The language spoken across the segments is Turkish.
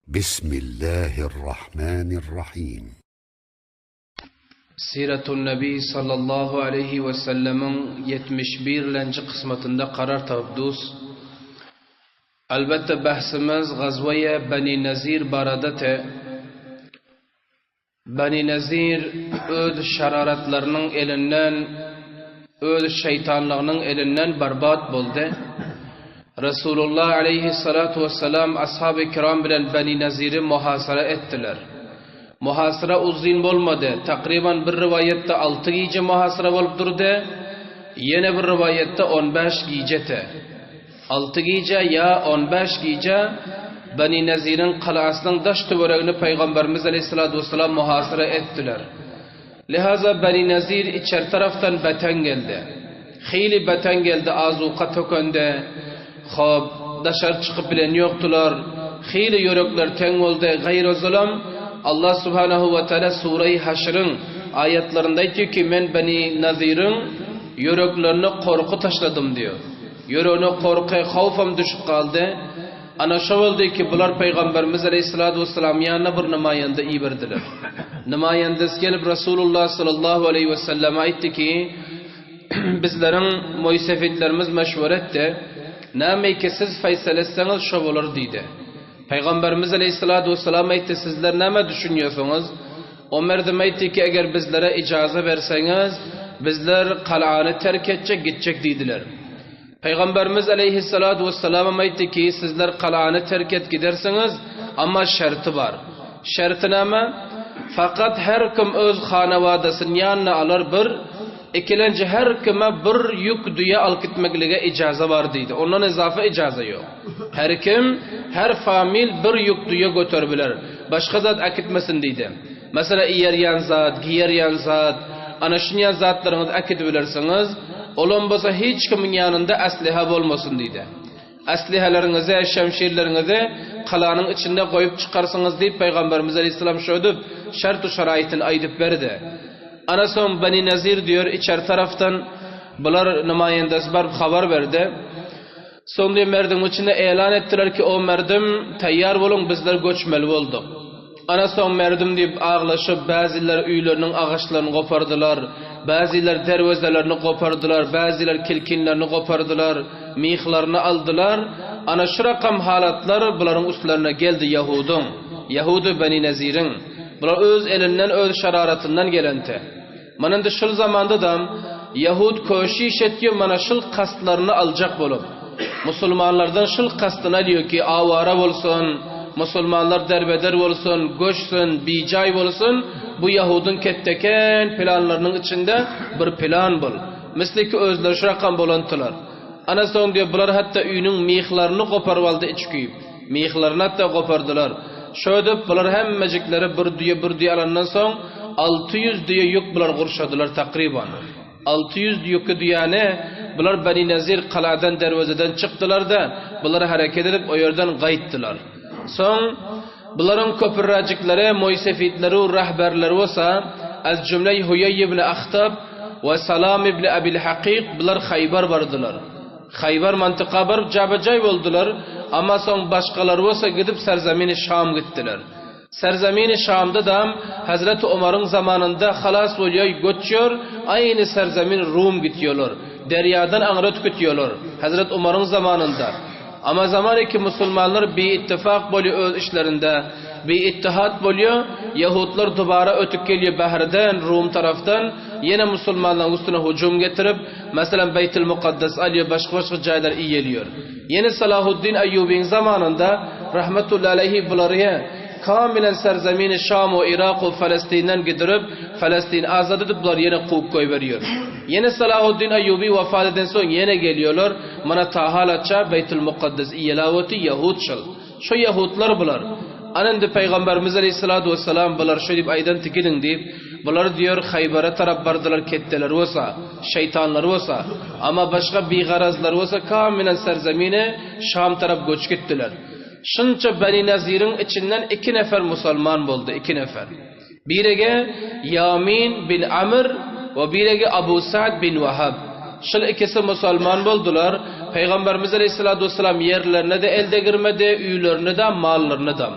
Bismillahirrahmanirrahim. Siratun Nabi sallallahu aleyhi ve sellemin 71. kısmetinde karar tavdus. Elbette bahsimiz gazvaya Bani Nazir baradate. Bani Nazir öz şararatlarının elinden, öz şeytanlarının elinden berbat buldu. Resulullah aleyhissalatu vesselam ashab-ı kiram bilen Bani Nazir'i muhasara ettiler. Muhasara uzun olmadı. Takriben bir rivayette 6 gece muhasara olup durdu. Yine bir rivayette 15 gecete. 6 gece ya 15 gece Bani Nazir'in kalasının daş tüvereğini Peygamberimiz aleyhissalatu vesselam muhasara ettiler. Lihaza Bani Nazir içer taraftan beten geldi. Xeyli beten geldi, azuqa tökönde. Xob, dışarı çıkıp bilen yoktular. Xeyli yürekler ten oldu. Gayr-ı zulüm. Allah subhanahu wa ta'ala Sure-i Haşr'ın ayetlerinde diyor ki men Bani Nazir'in yüreklerini korku taşladım diyor. Yüreğine korku, havfam düşüp kaldı. Ana şu oldu ki bunlar Peygamberimiz aleyhissalatu vesselam yanına bir nümayende iyi verdiler. Nümayendesi gelip Resulullah sallallahu aleyhi ve sellem ayetti ki bizlerin muysefitlerimiz meşvur etti. Nâme ki siz faysal etseniz şu olur dedi. Peygamberimiz aleyhissalatu vesselam ayetti sizler nâme düşünüyorsunuz? O merdim ayetti ki eğer bizlere icazı verseniz bizler kal'anı terk edecek gidecek dediler. Peygamberimiz aleyhissalatu vesselam ayetti ki sizler kal'anı terk et giderseniz ama şartı var. Şartı nâme? Fakat her kim öz hanevadasının yanına alır bir, ikilenci her kime bir yük duya alıp gitmekliğe icazı var dedi. Ondan izafe icazı yok. Her kim, her famil bir yük duya götürebilir. Başka zat akitmesin dedi. Mesela iyeryan zat, giyeryan zat, anaşınyan zatlarınızı akitebilirsiniz. Olan olsa hiç kimin yanında asliha olmasın dedi. Aslihalarınızı, şemşirlerinizi kalanın içinde koyup çıkarsınız deyip Peygamberimiz aleyhisselam şöyle şart-ı şaraitini aydıp verdi. Ana son Bani Nazir diyor içer taraftan bunlar nümayendesi var haber verdi. Sonra merdim içinde elan ettiler ki o merdim tayyar olun bizler göçmeli olduk. Ana son merdim deyip ağlaşıp bazılar üylerinin ağaçlarını kopardılar. Bazılar dervezelerini kopardılar. Bazılar kilkinlerini kopardılar. Mihlarını aldılar. Ana şu rakam halatlar bunların üstlerine geldi Yahudun. Yahudu Bani Nazir'in. Bunlar öz elinden öz şararatından gelente. Manın da şıl zamanda da Yahud koşiş ediyor mana şıl kastlarını alacak bulup. Müslümanlardan şıl kastını alıyor ki avara olsun, Müslümanlar derbeder olsun, göçsün, bicay olsun. Bu Yahudun ketteken planlarının içinde bir plan bul. Misli ki özler şu rakam bulantılar. Ana son diyor bunlar hatta üyünün mihlarını koparvaldı içkiyip. Mihlarını hatta kopardılar. Şöyle bunlar hemmecikleri bir duya alandan son 600 diye yük bunlar kurşadılar takriben. 600 yükü diyane bunlar Bani Nazir kaladan dervazeden çıktılar da bunları hareket edip o yerden gayittiler. Son bunların köpürracikleri, muysefitleri, rahberleri olsa az cümle Huyey ibn Akhtab ve Salam ibn Abil Hakik bunlar Khaybar vardılar. Khaybar mantıqa barıp cabacay oldular ama son başkaları olsa gidip Serzemini Şam gittiler. Serzemini Şam'da da Hazreti Ömer'in zamanında halas oluyor, göçüyor, aynı Serzemin Rum gidiyorlar. Deryadan Angrat gidiyorlar Hazreti Ömer'in zamanında. Ama zamanı ki Müslümanlar bir ittifak buluyor öz işlerinde, bir ittihat buluyor, Yahudlar dubara ötüp geliyor Bahr'den, Rum taraftan, yine Müslümanların üstüne hücum getirip, mesela Beyt-i Mukaddes alıyor, başka caylar iyi geliyor. Yine Salahuddin Eyyubi'nin zamanında, rahmetullahi aleyhi bularıya, kamilen serzemini Şam ve Irak ve Filistin'den gidirip, Filistin'i azad edip bunlar yine kuvp koy veriyor. Yine Salahuddin Eyyubi vefat eden son yine geliyorlar. Mana tahalatça Beyt-i Mukaddes iyelavati Yahudçıl. Şu Yahudlar bular. Anında Peygamberimiz aleyhissalatu vesselam bular şu deyip aydan tikilin deyip bular diyor Khaybar'a taraf bardılar ketteler olsa, şeytanlar olsa ama başka bir garazlar olsa kamilen serzemine Şam taraf göç gittiler. Şunca Bani Nazir'in içinden 2 nefer Müslüman oldu, 2 nefer. Birege Yamin bin Amr ve birege Abu Sa'd bin Vahab. Şıl ikisi Müslüman oldular. Peygamberimiz aleyhissalatu vesselam yerlerine de elde girmedi, üylerine de, mallarına da.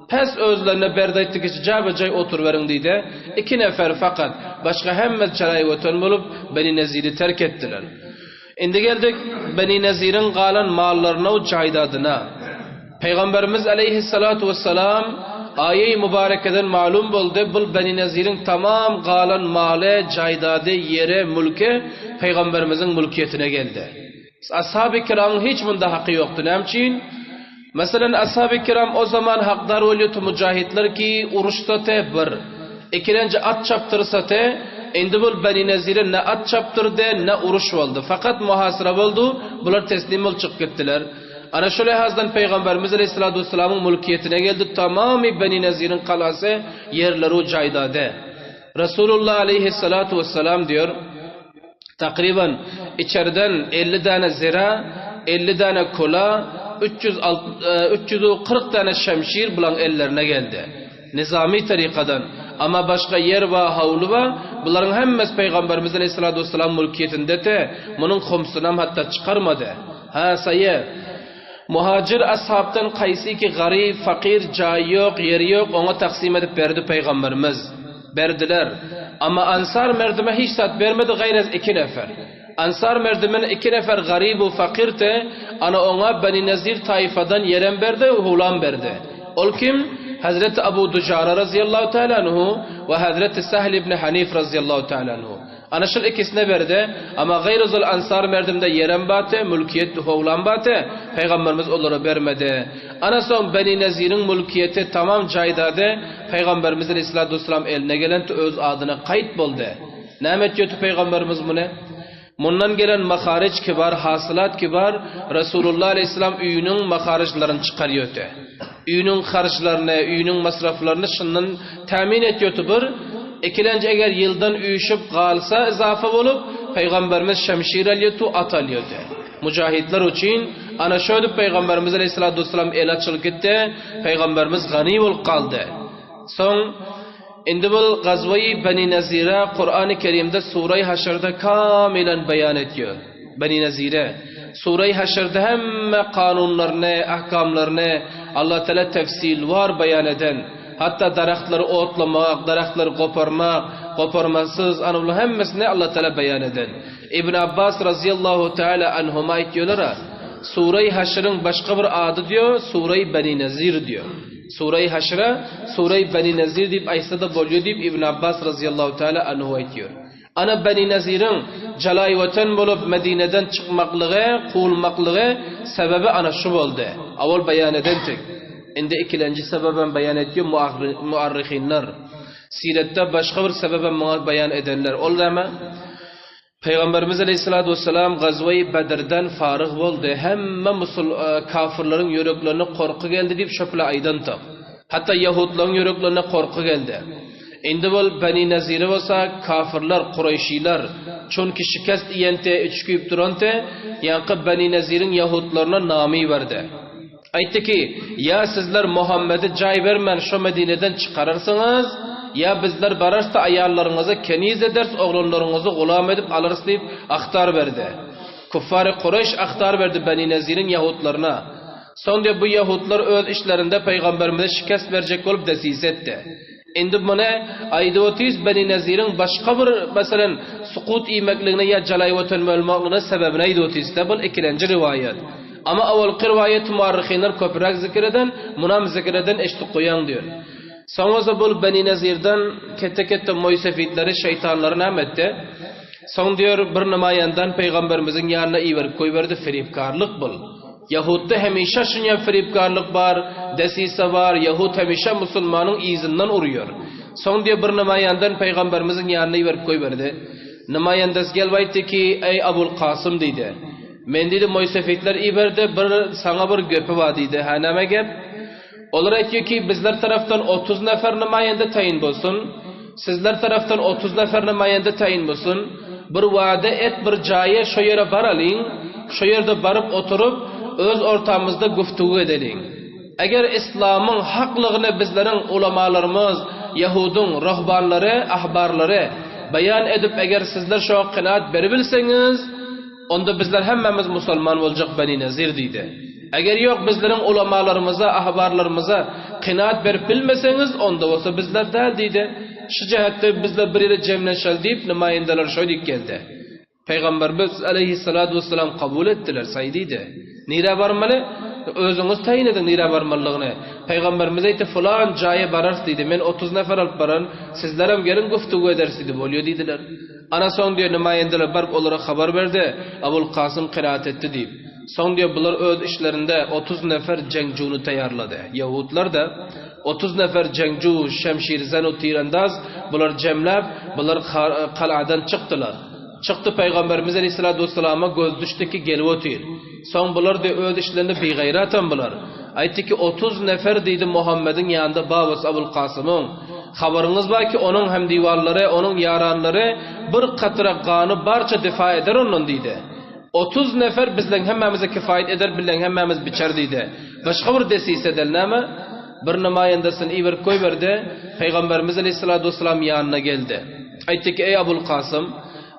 Pes özlerine berdayttık ki caba-cay otur verin deydi. 2 nefer fakat başka hemmet çarayı öten bulup Beni Nezir'i terk ettiler. Indi geldik Beni Nezir'in qalan mallarına o caydadına. Peygamberimiz aleyhissalatu vesselam ayet-i mübarekeden malum oldu. Bu Beni Nezir'in tamam qalan malı, caydadı, yere, mülke Peygamberimizin mülkiyetine geldi. Ashab-ı kiramın hiç bunda hakkı yoktu. Nemçin? Mesela ashab-ı kiram o zaman hakdar oluyordu mücahitler ki uruşta te bir. İkilenci at çaptırsa te, indi bul Beni Nezir'e ne at çaptırdı ne uruş oldu. Fakat muhasıra oldu, bunlar teslim ol çık gittiler. Ana şöyle hazdan Peygamberimiz Aleyhisselatü Vesselam'ın mülkiyetine geldi. Tamamı Beni Nezir'in kalası yerleri o caydade. Resulullah Aleyhisselatü Vesselam diyor, takriben içeriden 50 tane zira, 50 tane kula, 340 tane şemşir bulan ellerine geldi. Nizami tarikadan. Ama başka yer ve havlu var. Bunların hemmesi Peygamberimiz Aleyhisselatü Vesselam mülkiyetinde de bunun khumsunam hatta çıkarmadı. Ha sayı. Muhacir ashabtan kaysi ki garip, fakir, cay yok, yeri yok ona taksim edip verdi Peygamberimiz. Verdiler. Ama Ansar merdime hiç sat vermedi gayrez 2 nefer. Ansar merdimen 2 nefer garibu fakirte ana ona Beni Nezir taifadan yeren verdi, hulam verdi. Ol kim? Hazreti Abu Ducara razıyallahu teala anhu ve Hazreti Sahl ibn Hanif razıyallahu teala anhu. Ana şıl ikisine verdi ama gayruzul Ansar merdimde yeren batı, mülkiyet hulam batı, Peygamberimiz onlara vermedi. Ana son Beni Nezir'in mülkiyeti tamam caydadı, Peygamberimiz Aleyhisselatü Vesselam eline gelen öz adına kayıt buldu. Nehmet yötü Peygamberimiz bu ne? Bundan gelen makariç kibar, hasılat kibar, Resulullah Aleyhisselam üyünün makariclerini çıkarıyordu. Üyünün harçlarını, üyünün masraflarını şundan temin ediyordu bir. İkilenci eğer yıldan üyüşüp kalsa izafe olup, Peygamberimiz şemşir alıyordu, at alıyordu. Mücahitler için, ana şöyle Peygamberimiz Aleyhisselatü Vesselam el açılık etti, Peygamberimiz gani ol kaldı. Son, indi bu gazvayı Beni Nezir'e Kur'an-ı Kerim'de Sure-i Haşr'da kamilen beyan ediyor. Beni Nezir'e. Sure-i Haşr'da hem kanunlarını, ahkamlarını Allah Teala tefsil var beyan eden. Hatta daraxtları otlamak, daraxtları koparmak, koparmasız anılı hemmesini Allah Teala beyan eden. İbn Abbas razıyallahu teala anhuma ayetiyorlar. Sure-i Haşr'ın başka bir adı diyor, Sure-i Beni Nezir diyor. Sure-i Haşr'a Sure-i Beni Nezir deyip Aysa'da boluyor deyip İbn Abbas razıyallahu teala anhu ayetiyor. Ana Beni Nezir'in calay vatan bulup Medine'den çıkmaklığı, kovulmaklığı sebebi ana şu oldu. Avval beyan edendik. Indi ikilenci sebeben beyan ediyor muarrihinler. Sirette başka bir sebeben beyan edenler. Oldu ama Peygamberimiz Aleyhisselatü Vesselam gazvayı Bedir'den farık oldu. Hemme kafirlerin yüreklerine korku geldi deyip şöyle aydan tak. Hatta Yahudların yüreklerine korku geldi. Indi bol Beni Nezir'e olsa kafirler, Kureyşiler çünkü şikast iyente, içkiyip durante yankı Beni Nezir'in Yahudlarına nami verdi. Aytti ki ya sizler Muhammed'e cay vermen şu Medine'den çıkarırsınız ya bizler bararsa ayarlarınızı keniz ederiz oğlanlarınızı gulam edip alırız deyip aktar verdi. Kuffar-ı Kureyş aktar verdi Beni Nezir'in Yahudlarına. Sonra bu Yahudlar öz işlerinde Peygamberimize şikast verecek olup desis etti. Indi buna aydotiz Beni Nezir'in başka bir mesela sukut iymekliğine ya calayvatan mölmaklığına sebebine aydotiz. Bu ikilenci rivayet. Ama avval rivayet muarrihinler köpürak zikreden, munam zikreden eşlik koyan diyor. Sonra bu Beni Nezir'den kette moysefitleri, şeytanları nam etti. Son diyor bir namayandan Peygamberimizin yanına iyi verip koyverdi, firibkarlık bul. Yahud'da hemişe şunyan firibkarlık var, desise var, Yahud hemişe Müslümanın izinden uruyor. Son diyor bir namayandan Peygamberimizin yanına iyi verip koyverdi. Namayandas gelvaydı ki ey Abul Kasım dedi. Men dedi moysefitler iyi verdi, sana bir göpü var dedi. Ha neme gep? Onlar aytıyor ki bizler taraftan 30 nefer namayende tayin bolsun. Sizler taraftan 30 nefer namayende tayin bolsun. Bir vaade et bir caya şu yere baralın. Şu yerde barıp oturup öz ortamızda güftügü edelim. Eğer İslam'ın haklılığını bizlerin ulamalarımız, Yahudun rahbanları, ahbarları beyan edip eğer sizler şu kanaat verebilseniz onda bizler hemmemiz Müslüman olacak Beni Nezir dedi. Eğer yok bizlerin ulamalarımıza, ahbarlarımıza qinaat berip bilmeseniz onda olsa bizler değil deydi. Şu cihette bizler bir yere cemleşel deyip nümayendeler şöyle geldi. Peygamberimiz aleyhissalatu vesselam kabul ettiler saydıydı. Nira barmalı? Özünüz tayin edin nira barmalılığını. Peygamberimiz ayeti falan caya barars deydi. Men 30 nefer alıp baran sizlerim gelin güftügü edersiydi boluyor deydiler. Ana son diyor nümayendeler barıp onlara haber verdi. Abul Kasım kıraat etti deyip. Son diyor bunlar öz işlerinde 30 nefer cencunu tayarladı. Yahudlar da 30 nefer cencu, şemşir, zenu, tirandaz bunlar cemlep, bunlar kaladan çıktılar. Çıktı Peygamberimiz Aleyhisselatü Vesselam'a göz düştü ki gelip otur. Son bunlar da öz işlerinde begayratan bunlar. Aytti ki 30 nefer deydi Muhammed'in yanında babası Abul Kasım'ın. Haberiniz var ki onun hem divarları, onun yaranları bir katıra kanı barça defa eder onun deydi. 30 nefer bizden hemmemize kifayet eder, bizden hemmemiz biçer deydi. Başka bir desise delname bir nümayendesini iver koy verdi. Peygamberimiz Aleyhisselatü Vesselam yanına geldi. Aytti ki ey Abul Kasım,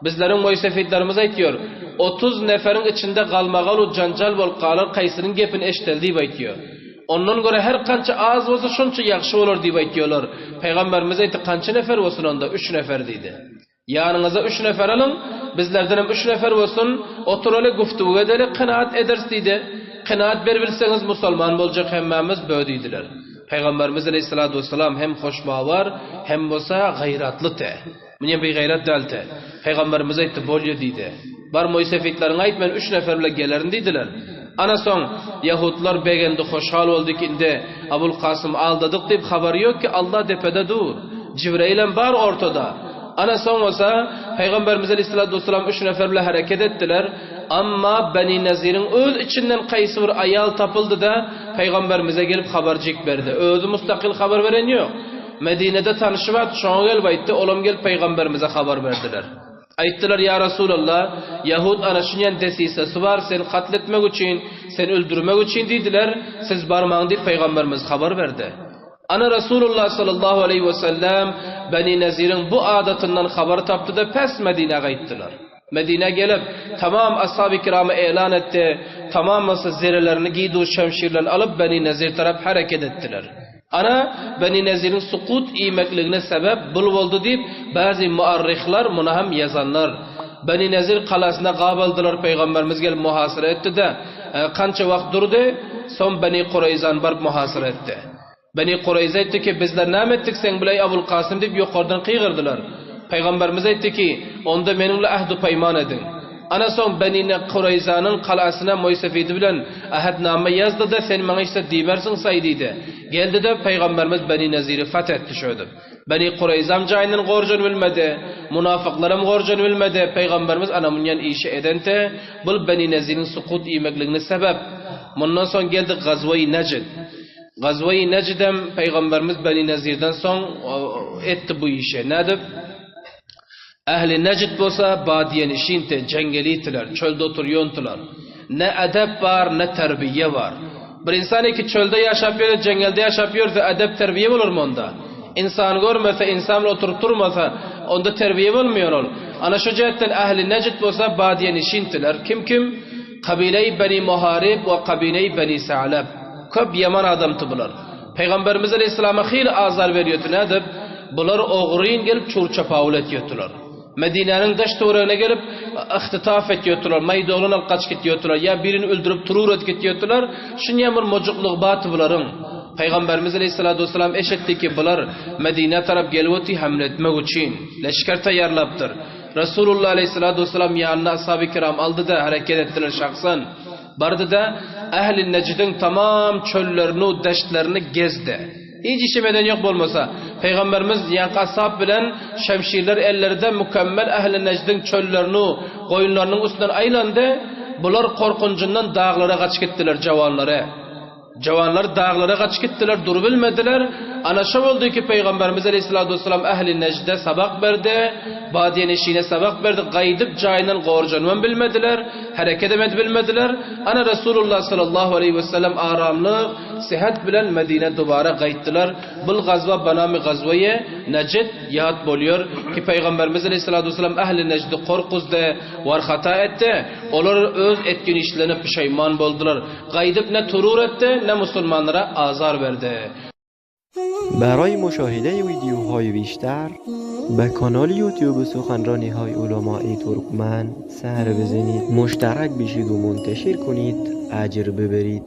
bizlerin moysefitlerimiz aytıyor. 30 neferin içinde kalmağal o cancal bol qalar qaysının gepini eştel deyip aytıyor. Ondan göre her kança az olsa şunça yaxşı olur deyip aytıyorlar. Peygamberimiz aytı kança nefer olsun onda? 3 nefer deydi. Yanınıza 3 nefer alın. Bizlerden hem 3 nefer olsun. Otur öyle güftügü edeli kınaat ederiz deydi. Kınaat bilseniz musulman olacak hemmemiz böyle deydiler. Peygamberimiz Aleyhisselatü Vesselam hem hoşma var hem olsa gayratlı te. Münye bir gayrat delte. Peygamberimiz aytı bolyo deydi. Bar moysefitlerin ayt men 3 neferle gelerin deydiler. Ana son Yahudlar begendi hoşhal oldu ki inde Abul Kasım aldadık deyip haberi yok ki Allah depede dur. Cibrail'en bar ortada. Ana son olsa Peygamberimiz Aleyhisselatü Vesselam 3 neferle hareket ettiler. Ama Beni Nazir'in öz içinden kaysı bir ayal tapıldı da Peygamberimize gelip habercik verdi. Özü mustakil haber veren yok. Medine'de tanışıvat şoğa gel baytti. Olam gel Peygamberimize haber verdiler. Ayttılar ya Resulallah, Yahud anaşınyan desisesi var, sen katletmek için, sen öldürmek için dediler. Siz barmağın deyip Peygamberimiz haber verdi. Ana Resulullah sallallahu aleyhi ve sellem Beni Nazir'in bu adatından haber taptı da pes Medine'ye gittiler. Medine gelip tamam ashab-ı kiramı elan etti. Tamam zirelerini giydiği şemşirlerini alıp Beni Nazir taraf hareket ettiler. Ana Beni Nazir'in sukut iymekliğine sebep bul oldu deyip bazı muarrihlar buna hem yazanlar. Beni Nazir kalasına qabaldılar, Peygamberimiz gelip muhasara etti de kança vakt durdu, son Beni Kureyzan barıp muhasara etti. Beni Kureyza etti ki bizler ne ettik sen bilay Abul Kasım deyip yukarıdan kıygırdılar. Peygamberimiz etti ki onda benimle ahdu peyman edin. Ana son Beni Kureyza'nın kalasına Moysefidi bilen ahadname yazdı da sen bana işte dimersin saydıydı. Geldi de Peygamberimiz Beni Nazir'i fethetti şöyle. Beni Kureyza'm cayının gorcunu bilmedi. Münafıklarım gorcunu bilmedi. Peygamberimiz anamınyan işi edente bul Beni Nazir'in sukut iymekliğine sebep. Bundan son geldi Gazve-i Necd. Gazve-i Necd'em Peygamberimiz Beni Nazir'den son etti bu işe. Nedir? Ehli Necd bolsa badiyen işinte cengeliytiler, çölde oturuyordular. Ne edep var ne terbiye var. Bir insan ki çölde yaşapıyor, cengelde yaşapıyor da edep terbiye olur mu onda? İnsan görmese, insanla oturup durmasa onda terbiye olmuyor ol. Ana şu cihetten ehli Necd bolsa badiyen işintiler. Kim? Kabile-i Beni Muharib ve kabile-i Beni Sa'lab. Köp yaman adamtı bunlar. Peygamberimiz Aleyhisselam'a xeyli azar veriyordu. Nedir? Bunlar oğruyun gelip çurçapavul ediyordular. Medine'nin daş tuğrağına gelip ihtitaf ediyordular. Maydolun al kaç gidiyordular. Ya birini öldürüp turur et gidiyordular. Şun yamur mocukluk batı bunların. Peygamberimiz Aleyhisselatü Vesselam eşitti ki bunlar Medine taraf gelivoti hamle etmek için. Leşker tayarlaptır. Resulullah Aleyhisselatü Vesselam yanına ashab-ı kiram aldı da hareket ettiler şahsen. Bardı da Ehl-i Necd'in tamam çöllerini, deştlerini gezdi. Hiç işemeden yok olmasa. Peygamberimiz yanka ashab bilen şemşirler ellerinde mükemmel Ehl-i Necd'in çöllerini, koyunlarının üstünden aylandı. Bunlar korkuncundan dağlara kaç gittiler cavanlara. Cavanlar dağlara kaç gittiler, dur bilmediler. Anaşam oldu ki Peygamberimiz Aleyhisselatü Vesselam Ehl-i Necd'e sabak verdi. Badiyen eşiğine sabak verdi. Gaydip cayından gorcanman bilmediler. Hareket emet bilmediler. Ana Resulullah sallallahu aleyhi ve sellem aramlı sihat bilen Medine duvara gayttılar. Bul gazva banami gazvaya Necd yad boluyor ki Peygamberimiz Aleyhisselatü Vesselam Ehl-i Necd'i korkuzdu, var hata etti. Onlar öz etkin işlerine pişayman boldular. Gaydip ne turur etti ne Müslümanlara azar verdi. برای مشاهده ویدیوهای بیشتر به کانال یوتیوب سخنرانی های علمای ترکمن سر بزنید، مشترک بشید و منتشر کنید، اجر ببرید.